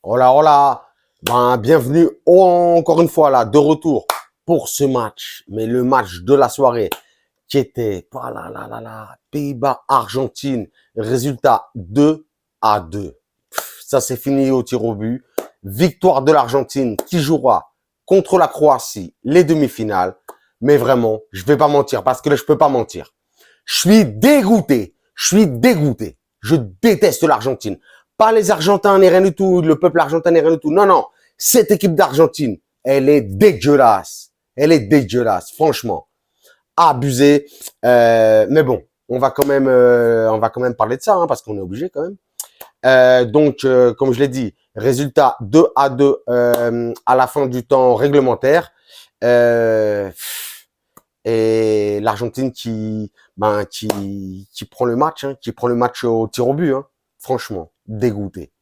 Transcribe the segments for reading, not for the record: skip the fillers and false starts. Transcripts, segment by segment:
Hola, hola. Ben, bienvenue encore une fois là, de retour pour ce match. Mais le match de la soirée qui était, oh là là là là, Pays-Bas-Argentine. Résultat 2-2. Ça c'est fini au tir au but. Victoire de l'Argentine qui jouera contre la Croatie les demi-finales. Mais vraiment, je vais pas mentir parce que là, je peux pas mentir. Je suis dégoûté. Je suis dégoûté. Je déteste l'Argentine. Pas les Argentins ni rien du tout, le peuple argentin ni rien du tout. Non, non. Cette équipe d'Argentine, elle est dégueulasse. Elle est dégueulasse, franchement. Abusée. Mais bon, on va quand même parler de ça, hein, parce qu'on est obligé quand même. Comme je l'ai dit, résultat 2-2 à la fin du temps réglementaire. Euh, et l'Argentine qui prend le match, hein, qui prend le match au tir au but, hein. Franchement, dégoûté.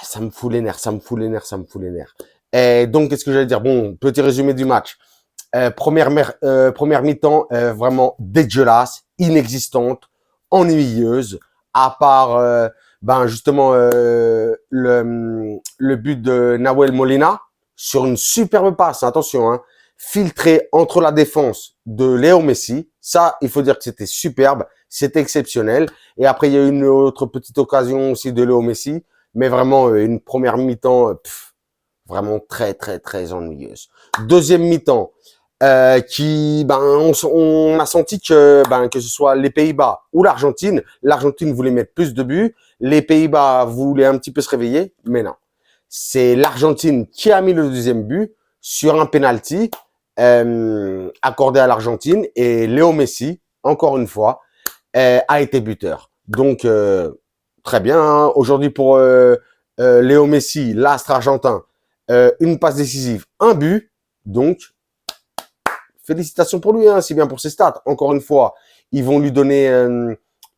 Ça me fout les nerfs, ça me fout les nerfs, ça me fout les nerfs. Et donc, qu'est-ce que j'allais dire? Bon, petit résumé du match. Première mi-temps, vraiment dégueulasse, inexistante, ennuyeuse, à part, justement, le but de Nahuel Molina sur une superbe passe, attention, hein, filtré entre la défense de Léo Messi. Ça, il faut dire que c'était superbe, c'était exceptionnel. Et après, il y a eu une autre petite occasion aussi de Léo Messi, mais vraiment une première mi-temps, vraiment très, très, très ennuyeuse. Deuxième mi-temps, on a senti que ce soit les Pays-Bas ou l'Argentine voulait mettre plus de buts, les Pays-Bas voulaient un petit peu se réveiller, mais non. C'est l'Argentine qui a mis le deuxième but sur un penalty accordé à l'Argentine et Léo Messi, encore une fois, a été buteur. Donc, très bien. Hein. Aujourd'hui, pour Léo Messi, l'astre argentin, une passe décisive, un but. Donc, félicitations pour lui, hein, c'est bien pour ses stats. Encore une fois, ils vont lui donner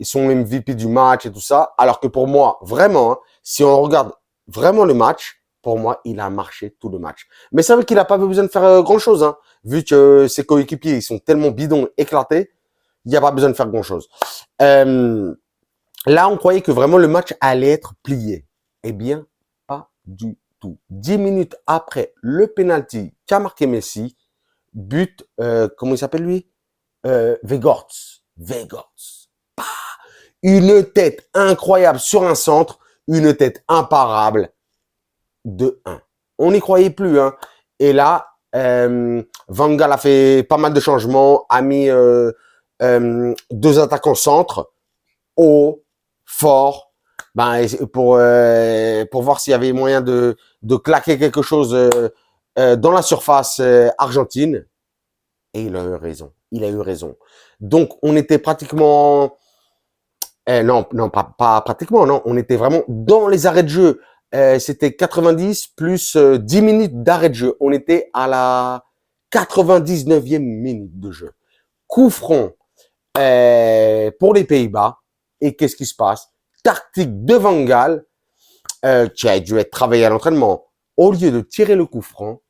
son MVP du match et tout ça. Alors que pour moi, vraiment, hein, si on regarde vraiment le match, pour moi, il a marché tout le match. Mais c'est vrai qu'il n'a pas besoin de faire grand-chose, hein, vu que ses coéquipiers, ils sont tellement bidons, éclatés, il n'y a pas besoin de faire grand-chose. Là, on croyait que vraiment le match allait être plié. Eh bien, pas du tout. 10 minutes après le penalty qu'a marqué Messi, but, comment il s'appelle lui Weghorst. Une tête incroyable sur un centre, une tête imparable de 1. On n'y croyait plus. Hein. Et là, Van Gaal a fait pas mal de changements, a mis deux attaquants centre, haut, fort, pour voir s'il y avait moyen de claquer quelque chose dans la surface argentine. Et il a eu raison. Il a eu raison. Donc, on était pratiquement... non, pas pratiquement, non. On était vraiment dans les arrêts de jeu. C'était 90 plus 10 minutes d'arrêt de jeu. On était à la 99e minute de jeu. Coup franc pour les Pays-Bas. Et qu'est-ce qui se passe? Tactique de Van Gaal, qui a dû être travaillé à l'entraînement. Au lieu de tirer le coup franc,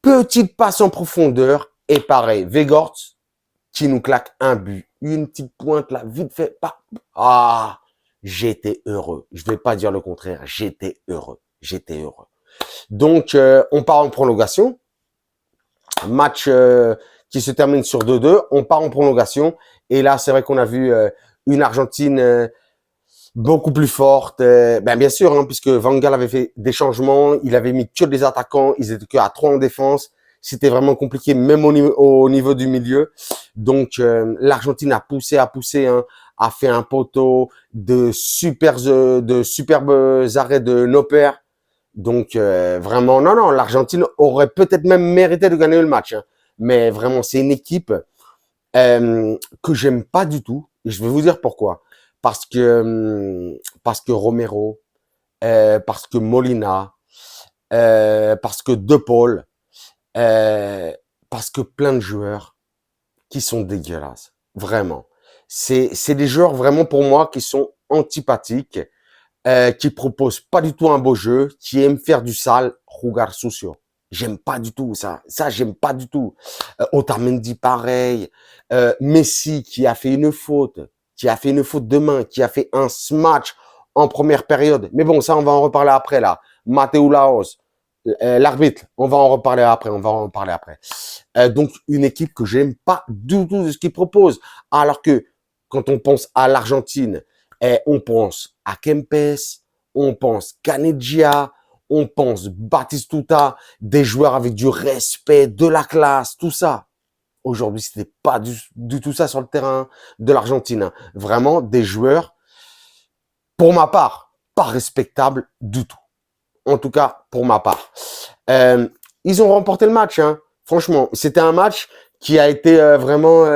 petite passe en profondeur. Et pareil, Weghorst qui nous claque un but. Une petite pointe là, vite fait. Ah, j'étais heureux. Je vais pas dire le contraire. J'étais heureux. J'étais heureux. Donc, on part en prolongation. Match qui se termine sur 2-2. On part en prolongation. Et là, c'est vrai qu'on a vu une Argentine beaucoup plus forte. Bien sûr, hein, puisque Van Gaal avait fait des changements. Il avait mis que des attaquants. Ils étaient que à 3 en défense. C'était vraiment compliqué, même au niveau du milieu. Donc, l'Argentine a poussé, hein, a fait un poteau de superbes arrêts de Noper. Donc, vraiment, non, l'Argentine aurait peut-être même mérité de gagner le match. Hein. Mais vraiment, c'est une équipe que j'aime pas du tout. Et je vais vous dire pourquoi. Parce que Romero, parce que Molina, parce que De Paul, parce que plein de joueurs qui sont dégueulasses. Vraiment. C'est des joueurs vraiment pour moi qui sont antipathiques, qui proposent pas du tout un beau jeu, qui aiment faire du sale, jugar sucio. J'aime pas du tout ça. Ça, j'aime pas du tout. Otamendi, pareil. Messi, qui a fait une faute de main, qui a fait un smash en première période. Mais bon, ça, on va en reparler après, là. Mateu Laos, l'arbitre, on va en reparler après, donc, une équipe que j'aime pas du tout de ce qu'ils proposent. Alors que, quand on pense à l'Argentine, on pense à Kempes, on pense Caniggia, on pense Batistuta, des joueurs avec du respect, de la classe, tout ça. Aujourd'hui, c'était pas du tout ça sur le terrain de l'Argentine, hein. Vraiment, des joueurs, pour ma part, pas respectables du tout. En tout cas, pour ma part. Ils ont remporté le match, hein. Franchement, c'était un match qui a été vraiment...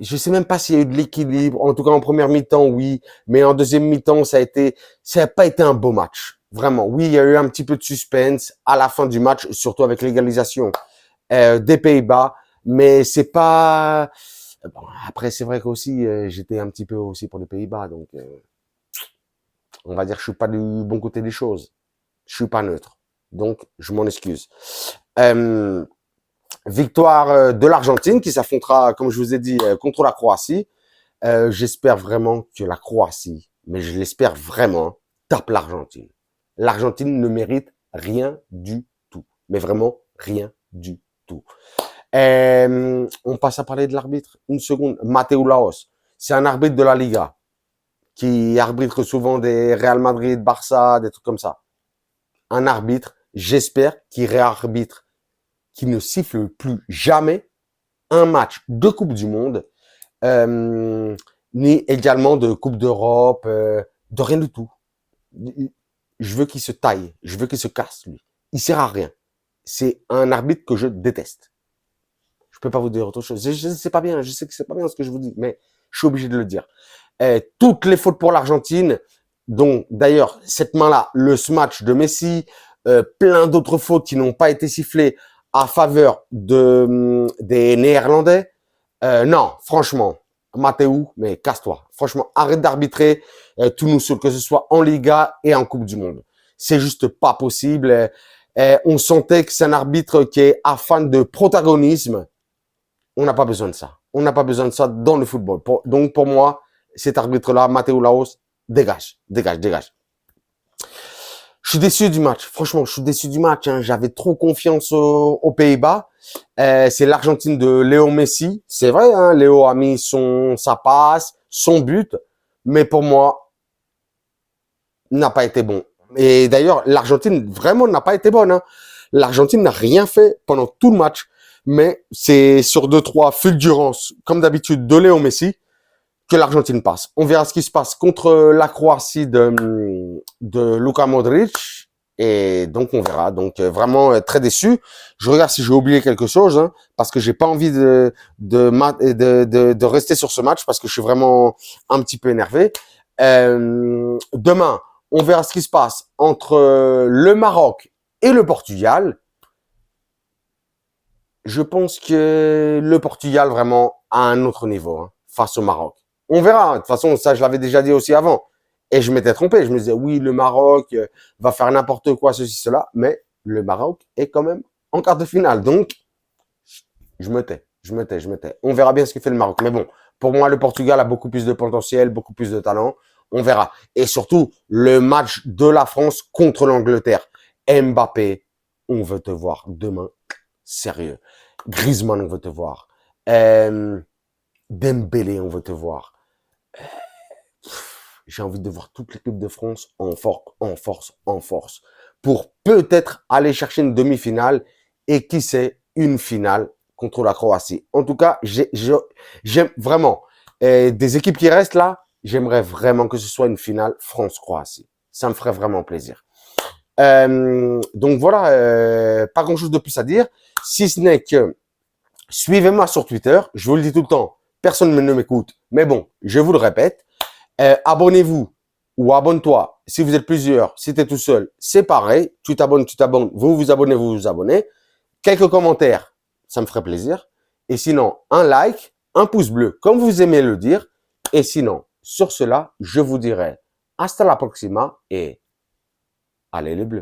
je sais même pas s'il y a eu de l'équilibre. En tout cas, en première mi-temps, oui. Mais en deuxième mi-temps, ça n'a pas été un beau match. Vraiment. Oui, il y a eu un petit peu de suspense à la fin du match, surtout avec l'égalisation des Pays-Bas. Mais c'est pas... Bon, après, c'est vrai qu'aussi, j'étais un petit peu aussi pour les Pays-Bas. Donc, on va dire que je suis pas du bon côté des choses. Je suis pas neutre. Donc, je m'en excuse. Victoire de l'Argentine qui s'affrontera, comme je vous ai dit, contre la Croatie. J'espère vraiment que la Croatie, mais je l'espère vraiment, tape l'Argentine. L'Argentine ne mérite rien du tout. Mais vraiment, rien du tout. On passe à parler de l'arbitre. Une seconde. Mateu Laos. C'est un arbitre de la Liga qui arbitre souvent des Real Madrid, Barça, des trucs comme ça. Un arbitre, j'espère qu'il réarbitre, qu'il ne siffle plus jamais un match de Coupe du Monde, ni également de Coupe d'Europe, de rien du tout. Je veux qu'il se taille, je veux qu'il se casse, lui. Il sert à rien. C'est un arbitre que je déteste. Je peux pas vous dire autre chose. Je sais pas bien, je sais que c'est pas bien ce que je vous dis, mais je suis obligé de le dire. Toutes les fautes pour l'Argentine, dont d'ailleurs cette main-là, le smash de Messi, plein d'autres fautes qui n'ont pas été sifflées à faveur des Néerlandais. Non, franchement, Mateu, mais casse-toi. Franchement, arrête d'arbitrer tout nous seul, que ce soit en Liga et en Coupe du Monde. C'est juste pas possible. On sentait que c'est un arbitre qui est afin de protagonisme. On n'a pas besoin de ça. On n'a pas besoin de ça dans le football. Donc pour moi, cet arbitre-là, Mateu Laos, dégage, dégage, dégage. Je suis déçu du match. Franchement, je suis déçu du match, hein. J'avais trop confiance aux Pays-Bas. C'est l'Argentine de Léo Messi. C'est vrai, hein, Léo a mis sa passe, son but. Mais pour moi, n'a pas été bon. Et d'ailleurs, l'Argentine vraiment n'a pas été bonne, hein. L'Argentine n'a rien fait pendant tout le match. Mais c'est sur 2-3 fulgurances, comme d'habitude, de Léo Messi, que l'Argentine passe. On verra ce qui se passe contre la Croatie de Luka Modric. Et donc, on verra. Donc, vraiment très déçu. Je regarde si j'ai oublié quelque chose, hein, parce que j'ai pas envie de rester sur ce match, parce que je suis vraiment un petit peu énervé. Demain, on verra ce qui se passe entre le Maroc et le Portugal. Je pense que le Portugal, vraiment, a un autre niveau, hein, face au Maroc. On verra. De toute façon, ça, je l'avais déjà dit aussi avant. Et je m'étais trompé. Je me disais, oui, le Maroc va faire n'importe quoi, ceci, cela. Mais le Maroc est quand même en quart de finale. Donc, je me tais. On verra bien ce que fait le Maroc. Mais bon, pour moi, le Portugal a beaucoup plus de potentiel, beaucoup plus de talent. On verra. Et surtout, le match de la France contre l'Angleterre. Mbappé, on veut te voir demain. Sérieux. Griezmann, on veut te voir. Dembélé, on veut te voir. J'ai envie de voir toute l'équipe de France en force, pour peut-être aller chercher une demi-finale et qui sait, une finale contre la Croatie. En tout cas, j'aime vraiment des équipes qui restent là. J'aimerais vraiment que ce soit une finale France-Croatie. Ça me ferait vraiment plaisir. Donc voilà, pas grand-chose de plus à dire, si ce n'est que suivez-moi sur Twitter. Je vous le dis tout le temps, personne ne m'écoute, mais bon, je vous le répète. Abonnez-vous ou abonne-toi si vous êtes plusieurs, si tu es tout seul, c'est pareil. Tu t'abonnes, vous vous abonnez. Quelques commentaires, ça me ferait plaisir. Et sinon, un like, un pouce bleu, comme vous aimez le dire. Et sinon, sur cela, je vous dirai hasta la próxima et allez les bleus.